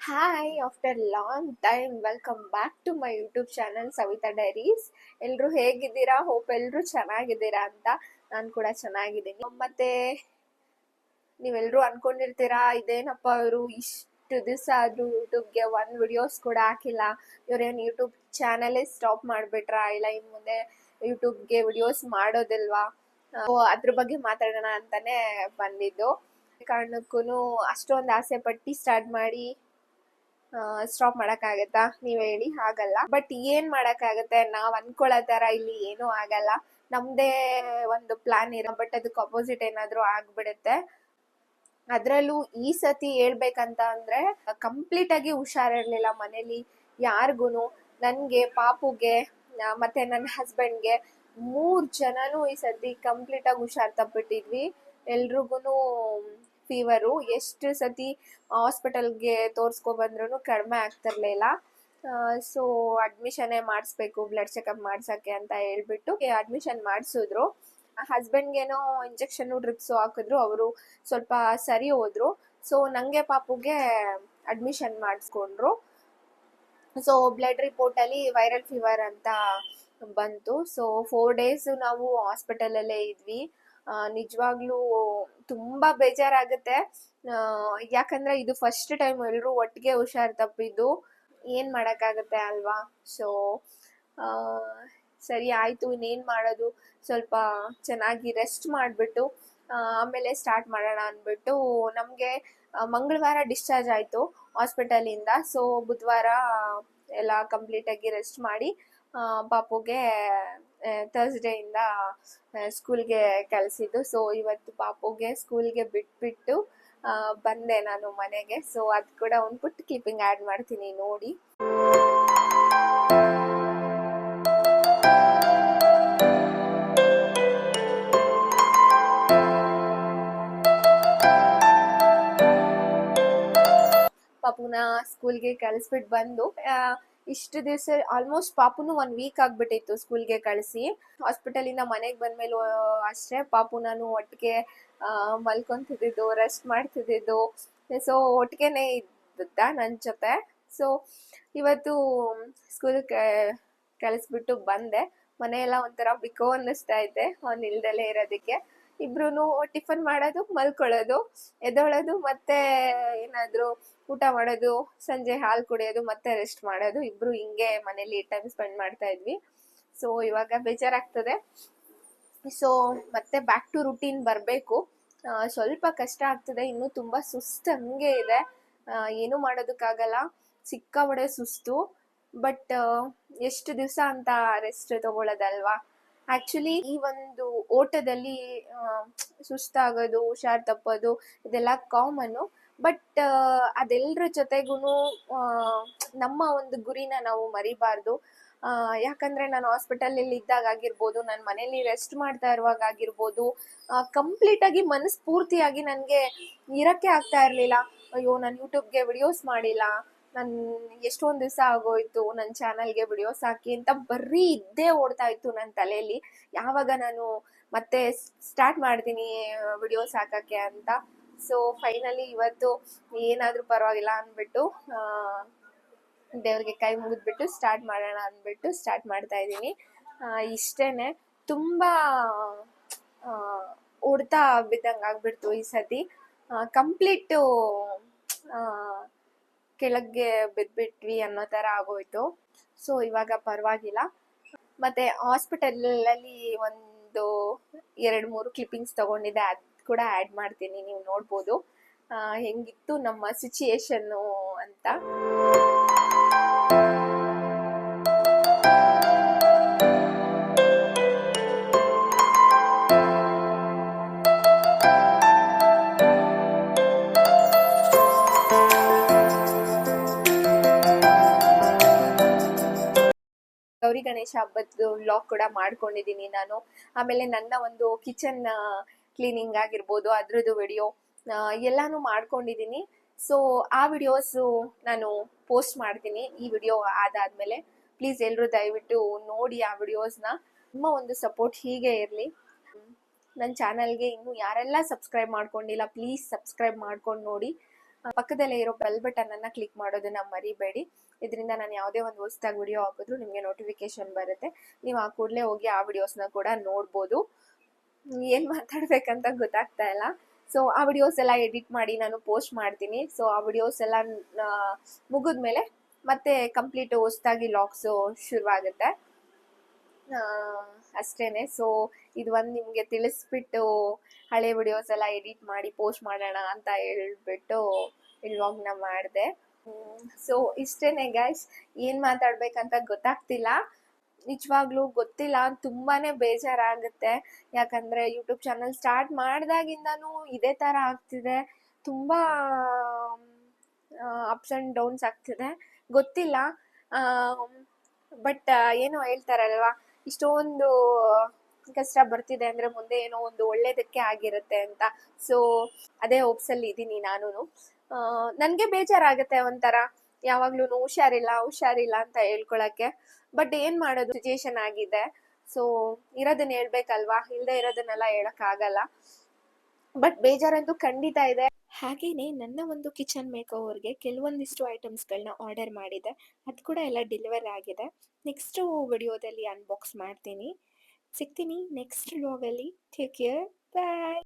Hi after long time welcome back to my YouTube channel Savita diaries. ಎಲ್ಲರೂ ಹೇಗಿದ್ದೀರಾ? Hope ಎಲ್ಲರೂ ಚೆನ್ನಾಗಿದ್ದೀರಾ ಅಂತ. ನಾನು ಕೂಡ ಚೆನ್ನಾಗಿದ್ದೀನಿ. ಮತ್ತೆ ನೀವೆಲ್ಲರೂ ಅನ್ಕೊಂಡಿರ್ತೀರಾ, ಇದೇನಪ್ಪ ಇವರು ಇಷ್ಟು ದಿವಸ ಆದ್ರೂ ಯೂಟ್ಯೂಬ್ಗೆ ಒಂದು ವಿಡಿಯೋಸ್ ಕೂಡ ಹಾಕಿಲ್ಲ, ಇವ್ರೇನು ಯೂಟ್ಯೂಬ್ ಚಾನಲೇ ಸ್ಟಾಪ್ ಮಾಡಿಬಿಟ್ರಾ, ಇಲ್ಲ ಇನ್ನು ಮುಂದೆ ಯೂಟ್ಯೂಬ್ಗೆ ವಿಡಿಯೋಸ್ ಮಾಡೋದಿಲ್ವಾ? ಅದ್ರ ಬಗ್ಗೆ ಮಾತಾಡೋಣ ಅಂತಾನೆ ಬಂದಿದ್ದು. ಕಾರಣಕ್ಕೂ ಅಷ್ಟೊಂದು ಆಸೆ ಪಟ್ಟು ಸ್ಟಾರ್ಟ್ ಮಾಡಿ ಸ್ಟಾಪ್ ಮಾಡಕ್ಕಾಗತ್ತಾ? ನೀವ್ ಹೇಳಿ, ಆಗಲ್ಲ. ಬಟ್ ಏನ್ ಮಾಡಕ್ಕಾಗತ್ತೆ, ನಾವ್ ಅನ್ಕೊಳ್ಳೋ ತರ ಇಲ್ಲಿ ಏನೂ ಆಗಲ್ಲ. ನಮ್ದೇ ಒಂದು ಪ್ಲಾನ್ ಇರೋ, ಬಟ್ ಅದಕ್ಕೆ ಅಪೋಸಿಟ್ ಏನಾದ್ರೂ ಆಗ್ಬಿಡುತ್ತೆ. ಅದ್ರಲ್ಲೂ ಈ ಸತಿ ಹೇಳ್ಬೇಕಂತ ಅಂದ್ರೆ ಕಂಪ್ಲೀಟ್ ಆಗಿ ಹುಷಾರಿರ್ಲಿಲ್ಲ ಮನೇಲಿ ಯಾರಿಗೂನು. ನನ್ಗೆ, ಪಾಪುಗೆ, ಮತ್ತೆ ನನ್ನ ಹಸ್ಬೆಂಡ್ಗೆ 3 ಜನನು ಈ ಸತಿ ಕಂಪ್ಲೀಟ್ ಆಗಿ ಹುಷಾರ್ ತಪ್ಪಿಟ್ಟಿದ್ವಿ. ಎಲ್ರಿಗೂನು ಫೀವರು. ಎಷ್ಟು ಸತಿ ಹಾಸ್ಪಿಟಲ್ಗೆ ತೋರ್ಸ್ಕೊ ಬಂದ್ರು ಕಡಿಮೆ ಆಗ್ತಿರ್ಲಿಲ್ಲ. ಸೊ ಅಡ್ಮಿಷನ್ನೇ ಮಾಡಿಸ್ಬೇಕು, ಬ್ಲಡ್ ಚೆಕಪ್ ಮಾಡ್ಸಕ್ಕೆ ಅಂತ ಹೇಳ್ಬಿಟ್ಟು ಅಡ್ಮಿಷನ್ ಮಾಡಿಸಿದ್ರು. ಹಸ್ಬೆಂಡ್ಗೇನೋ ಇಂಜೆಕ್ಷನ್ ಡ್ರಿಪ್ಸು ಹಾಕಿದ್ರು, ಅವರು ಸ್ವಲ್ಪ ಸರಿ ಹೋದ್ರು. ಸೊ ನಂಗೆ ಪಾಪುಗೆ ಅಡ್ಮಿಷನ್ ಮಾಡಿಸ್ಕೊಂಡ್ರು. ಸೊ ಬ್ಲಡ್ ರಿಪೋರ್ಟ್ ಅಲ್ಲಿ ವೈರಲ್ ಫೀವರ್ ಅಂತ ಬಂತು. ಸೊ 4 days ನಾವು ಹಾಸ್ಪಿಟಲ್ ಅಲ್ಲೇ ಇದ್ವಿ. ನಿಜವಾಗ್ಲೂ ತುಂಬಾ ಬೇಜಾರಾಗುತ್ತೆ. ಯಾಕಂದ್ರೆ ಇದು ಫಸ್ಟ್ ಟೈಮ್ ಎಲ್ಲರೂ ಒಟ್ಟಿಗೆ ಹುಷಾರ್ ತಪ್ಪಿದ್ದು. ಏನ್ ಮಾಡಕ್ಕಾಗತ್ತೆ ಅಲ್ವಾ? ಸೊ ಸರಿ ಆಯ್ತು, ಇನ್ನೇನ್ ಮಾಡೋದು, ಸ್ವಲ್ಪ ಚೆನ್ನಾಗಿ ರೆಸ್ಟ್ ಮಾಡಿಬಿಟ್ಟು ಆಮೇಲೆ ಸ್ಟಾರ್ಟ್ ಮಾಡೋಣ ಅಂದ್ಬಿಟ್ಟು ನಮಗೆ ಮಂಗಳವಾರ ಡಿಸ್ಚಾರ್ಜ್ ಆಯಿತು ಹಾಸ್ಪಿಟಲಿಂದ. ಸೊ ಬುಧವಾರ ಎಲ್ಲ ಕಂಪ್ಲೀಟಾಗಿ ರೆಸ್ಟ್ ಮಾಡಿ ಪಾಪುಗೆ ಥರ್ಸ್ಡೇಯಿಂದ ಸ್ಕೂಲ್ಗೆ ಕಳಿಸಿದ್ದು. ಸೊ ಇವತ್ತು ಪಾಪುಗೆ ಸ್ಕೂಲ್ಗೆ ಬಿಟ್ಬಿಟ್ಟು ಬಂದೆ ನಾನು ಮನೆಗೆ. ಸೊ ಅದು ಕೂಡ ಒಂದು ಪುಟ್ಟ ಕ್ಲಿಪ್ಪಿಂಗ್ ಆ್ಯಡ್ ಮಾಡ್ತೀನಿ, ನೋಡಿ. ಪಾಪುನ ಸ್ಕೂಲ್ಗೆ ಕಳಿಸ್ಬಿಟ್ಟು ಬಂದು ಇಷ್ಟು ದಿವಸ ಆಲ್ಮೋಸ್ಟ್ ಪಾಪುನು 1 week ಆಗ್ಬಿಟ್ಟಿತ್ತು ಸ್ಕೂಲ್ಗೆ ಕಳಿಸಿ. ಹಾಸ್ಪಿಟಲಿಂದ ಮನೆಗೆ ಬಂದ್ಮೇಲೂ ಅಷ್ಟೇ ಪಾಪು ನಾನು ಒಟ್ಟಿಗೆ ಮಲ್ಕೊಂತಿದ್ದು, ರೆಸ್ಟ್ ಮಾಡ್ತಿದ್ದು. ಸೊ ಒಟ್ಟಿಗೆನೆ ಇದ್ದ ನನ್ನ ಜೊತೆ. ಸೊ ಇವತ್ತು ಸ್ಕೂಲ್ ಕಳಿಸ್ಬಿಟ್ಟು ಬಂದೆ. ಮನೆಯೆಲ್ಲ ಒಂಥರ ಬಿಕೋ ಅನ್ನಿಸ್ತಾ ಐತೆ ಅವ್ನು ಇಲ್ದಲೇ ಇರೋದಕ್ಕೆ. ಇಬ್ರು ಟಿಫನ್ ಮಾಡೋದು, ಮಲ್ಕೊಳ್ಳೋದು, ಎದ್ದೊಳೋದು, ಮತ್ತೆ ಏನಾದ್ರು ಊಟ ಮಾಡೋದು, ಸಂಜೆ ಹಾಲು ಕುಡಿಯೋದು, ಮತ್ತೆ ರೆಸ್ಟ್ ಮಾಡೋದು. ಇಬ್ರು ಹಿಂಗೆ ಮನೇಲಿ ಟೈಮ್ ಸ್ಪೆಂಡ್ ಮಾಡ್ತಾ ಇದ್ವಿ. ಸೊ ಇವಾಗ ಬೇಜಾರಾಗ್ತದೆ. ಸೊ ಮತ್ತೆ ಬ್ಯಾಕ್ ಟು ರುಟೀನ್ ಬರಬೇಕು. ಸ್ವಲ್ಪ ಕಷ್ಟ ಆಗ್ತದೆ, ಇನ್ನೂ ತುಂಬಾ ಸುಸ್ತು ಹಂಗೆ ಇದೆ. ಏನು ಮಾಡೋದಕ್ಕಾಗಲ್ಲ, ಸಿಕ್ಕಾಬಡೆ ಸುಸ್ತು. ಬಟ್ ಎಷ್ಟು ದಿವಸ ಅಂತ ರೆಸ್ಟ್ ತಗೊಳ್ಳೋದಲ್ವಾ? ಆಕ್ಚುಲಿ ಈ ಒಂದು ಓಟದಲ್ಲಿ ಸುಸ್ತಾಗೋದು, ಹುಷಾರ್ ತಪ್ಪೋದು ಇದೆಲ್ಲ ಕಾಮನ್ನು. ಬಟ್ ಅದೆಲ್ಲರ ಜೊತೆಗೂ ನಮ್ಮ ಒಂದು ಗುರಿನ ನಾವು ಮರಿಬಾರ್ದು. ಯಾಕಂದ್ರೆ ನಾನು ಹಾಸ್ಪಿಟಲಲ್ಲಿ ಇದ್ದಾಗ ಆಗಿರ್ಬೋದು, ನಾನು ಮನೇಲಿ ರೆಸ್ಟ್ ಮಾಡ್ತಾ ಇರುವಾಗ ಆಗಿರ್ಬೋದು, ಕಂಪ್ಲೀಟ್ ಆಗಿ ಮನಸ್ಫೂರ್ತಿಯಾಗಿ ನನಗೆ ಇರಕ್ಕೆ ಆಗ್ತಾ ಇರಲಿಲ್ಲ. ಅಯ್ಯೋ, ನಾನು ಯೂಟ್ಯೂಬ್ಗೆ ವಿಡಿಯೋಸ್ ಮಾಡಿಲ್ಲ, ನಾನು ಎಷ್ಟೊಂದು ದಿವಸ ಆಗೋಯ್ತು ನನ್ನ ಚಾನಲ್ಗೆ ವಿಡಿಯೋಸ್ ಹಾಕಿ ಅಂತ ಬರೀ ಇದ್ದೇ ಓಡ್ತಾ ಇತ್ತು ನನ್ನ ತಲೆಯಲ್ಲಿ. ಯಾವಾಗ ನಾನು ಮತ್ತೆ ಸ್ಟಾರ್ಟ್ ಮಾಡ್ತೀನಿ ವಿಡಿಯೋಸ್ ಹಾಕಕ್ಕೆ ಅಂತ. ಸೊ ಫೈನಲಿ ಇವತ್ತು ಏನಾದರೂ ಪರವಾಗಿಲ್ಲ ಅಂದ್ಬಿಟ್ಟು ದೇವ್ರಿಗೆ ಕೈ ಮುಗಿದ್ಬಿಟ್ಟು ಸ್ಟಾರ್ಟ್ ಮಾಡೋಣ ಅಂದ್ಬಿಟ್ಟು ಸ್ಟಾರ್ಟ್ ಮಾಡ್ತಾ ಇದ್ದೀನಿ. ಇಷ್ಟೇನೆ. ತುಂಬಾ ಹೊಡ್ತಾ ಬಿದ್ದಂಗೆ ಆಗ್ಬಿಡ್ತು ಈ ಸತಿ. ಕಂಪ್ಲೀಟು ಕೆಳಗೆ ಬಿದ್ಬಿಟ್ವಿ ಅನ್ನೋ ಥರ ಆಗೋಯ್ತು. ಸೊ ಇವಾಗ ಪರವಾಗಿಲ್ಲ. ಮತ್ತೆ ಹಾಸ್ಪಿಟಲಲ್ಲಿ ಒಂದು 2-3 ಕ್ಲಿಪ್ಪಿಂಗ್ಸ್ ತಗೊಂಡಿದ್ದೆ, ಅದು ಕೂಡ ಆ್ಯಡ್ ಮಾಡ್ತೀನಿ, ನೀವು ನೋಡ್ಬೋದು ಹೆಂಗಿತ್ತು ನಮ್ಮ ಸಿಚುಯೇಷನ್ನು ಅಂತ. ಗೌರಿ ಗಣೇಶ ಹಬ್ಬದ ವ್ಲಾಗ್ ಕೂಡ ಮಾಡ್ಕೊಂಡಿದ್ದೀನಿ ನಾನು. ಆಮೇಲೆ ನನ್ನ ಒಂದು ಕಿಚನ್ ಕ್ಲೀನಿಂಗ್ ಆಗಿರ್ಬೋದು, ಅದ್ರದ್ದು ವಿಡಿಯೋ ಎಲ್ಲಾನು ಮಾಡ್ಕೊಂಡಿದ್ದೀನಿ. ಸೊ ಆ ವಿಡಿಯೋಸು ನಾನು ಪೋಸ್ಟ್ ಮಾಡ್ತೀನಿ ಈ ವಿಡಿಯೋ ಆದಾದ್ಮೇಲೆ. ಪ್ಲೀಸ್ ಎಲ್ಲರೂ ದಯವಿಟ್ಟು ನೋಡಿ ಆ ವಿಡಿಯೋಸ್ನ. ನಿಮ್ಮ ಒಂದು ಸಪೋರ್ಟ್ ಹೀಗೆ ಇರಲಿ. ನನ್ನ ಚಾನಲ್ಗೆ ಇನ್ನೂ ಯಾರೆಲ್ಲ ಸಬ್ಸ್ಕ್ರೈಬ್ ಮಾಡ್ಕೊಂಡಿಲ್ಲ, ಪ್ಲೀಸ್ ಸಬ್ಸ್ಕ್ರೈಬ್ ಮಾಡ್ಕೊಂಡು ನೋಡಿ. ಪಕ್ಕದಲ್ಲೇ ಇರೋ ಬೆಲ್ ಬಟನ್ ಅನ್ನ ಕ್ಲಿಕ್ ಮಾಡೋದನ್ನ ಮರಿಬೇಡಿ. ಇದರಿಂದ ನಾನು ಯಾವುದೇ ಒಂದು ಹೊಸದಾಗಿ ವಿಡಿಯೋ ಹಾಕಿದ್ರು ನಿಮಗೆ ನೋಟಿಫಿಕೇಶನ್ ಬರುತ್ತೆ. ನೀವು ಆ ಕೂಡಲೇ ಹೋಗಿ ಆ ವಿಡಿಯೋಸ್ನ ಕೂಡ ನೋಡ್ಬೋದು. ಏನ್ ಮಾತಾಡ್ಬೇಕಂತ ಗೊತ್ತಾಗ್ತಾ ಇಲ್ಲ. ಸೊ ಆ ವಿಡಿಯೋಸ್ ಎಲ್ಲ ಎಡಿಟ್ ಮಾಡಿ ನಾನು ಪೋಸ್ಟ್ ಮಾಡ್ತೀನಿ. ಸೊ ಆ ವಿಡಿಯೋಸ್ ಎಲ್ಲ ಮುಗಿದ್ಮೇಲೆ ಮತ್ತೆ ಕಂಪ್ಲೀಟ್ ಹೊಸದಾಗಿ ಲಾಗ್ಸು ಶುರುವಾಗುತ್ತೆ. ಅಷ್ಟೇನೆ. ಸೊ ಇದು ಒಂದು ನಿಮಗೆ ತಿಳಿಸ್ಬಿಟ್ಟು ಹಳೆ ವಿಡಿಯೋಸ್ ಎಲ್ಲ ಎಡಿಟ್ ಮಾಡಿ ಪೋಸ್ಟ್ ಮಾಡೋಣ ಅಂತ ಹೇಳ್ಬಿಟ್ಟು ಈ ವ್ಲಾಗ್ನ ಮಾಡಿದೆ. ಸೊ ಇಷ್ಟೇನೆ ಗೈಸ್, ಏನ್ ಮಾತಾಡ್ಬೇಕಂತ ಗೊತ್ತಾಗ್ತಿಲ್ಲ. ನಿಜವಾಗ್ಲೂ ಗೊತ್ತಿಲ್ಲ, ತುಂಬಾನೇ ಬೇಜಾರಾಗುತ್ತೆ. ಯಾಕಂದ್ರೆ ಯೂಟ್ಯೂಬ್ ಚಾನಲ್ ಸ್ಟಾರ್ಟ್ ಮಾಡ್ದಾಗಿಂದಾನು ಇದೇ ತರ ಆಗ್ತಿದೆ. ತುಂಬಾ ಅಪ್ಸ್ ಅಂಡ್ ಡೌನ್ಸ್ ಆಗ್ತಿದೆ. ಗೊತ್ತಿಲ್ಲ, ಬಟ್ ಏನೋ ಹೇಳ್ತಾರಲ್ವಾ, ಇಷ್ಟೊಂದು ಕಷ್ಟ ಬರ್ತಿದೆ ಅಂದ್ರೆ ಮುಂದೆ ಏನೋ ಒಂದು ಒಳ್ಳೇದಕ್ಕೆ ಆಗಿರುತ್ತೆ ಅಂತ. ಸೊ ಅದೇ ಹೋಪ್ಸಲ್ಲಿ ಇದ್ದೀನಿ ನಾನು. ನನ್ಗೆ ಬೇಜಾರಾಗುತ್ತೆ ಒಂಥರ, ಯಾವಾಗ್ಲೂ ಹುಷಾರಿಲ್ಲ ಅಂತ ಹೇಳ್ಕೊಳಕ್ಕೆ. ಬಟ್ ಏನ್ ಮಾಡೋದು, ಸಿಚುಯೇಷನ್ ಆಗಿದೆ. ಸೊ ಇರೋದನ್ನ ಹೇಳ್ಬೇಕಲ್ವಾ, ಇಲ್ಲದೆ ಇರೋದನ್ನೆಲ್ಲ ಹೇಳಕ್ ಆಗಲ್ಲ. ಬಟ್ ಬೇಜಾರಂತೂ ಖಂಡಿತ ಇದೆ. ಹಾಗೇನೆ ನನ್ನ ಒಂದು ಕಿಚನ್ ಮೇಕ್ ಓವರ್ಗೆ ಕೆಲವೊಂದಿಷ್ಟು ಐಟಮ್ಸ್ಗಳನ್ನ ಆರ್ಡರ್ ಮಾಡಿದೆ. ಅದು ಕೂಡ ಎಲ್ಲ ಡೆಲಿವರ್ ಆಗಿದೆ. ನೆಕ್ಸ್ಟ್ ವಿಡಿಯೋದಲ್ಲಿ ಅನ್ಬಾಕ್ಸ್ ಮಾಡ್ತೀನಿ. ಸಿಗ್ತೀನಿ ನೆಕ್ಸ್ಟ್ ವ್ಲಾಗಲ್ಲಿ. ಟೇಕ್ ಕೇರ್, ಬಾಯ್.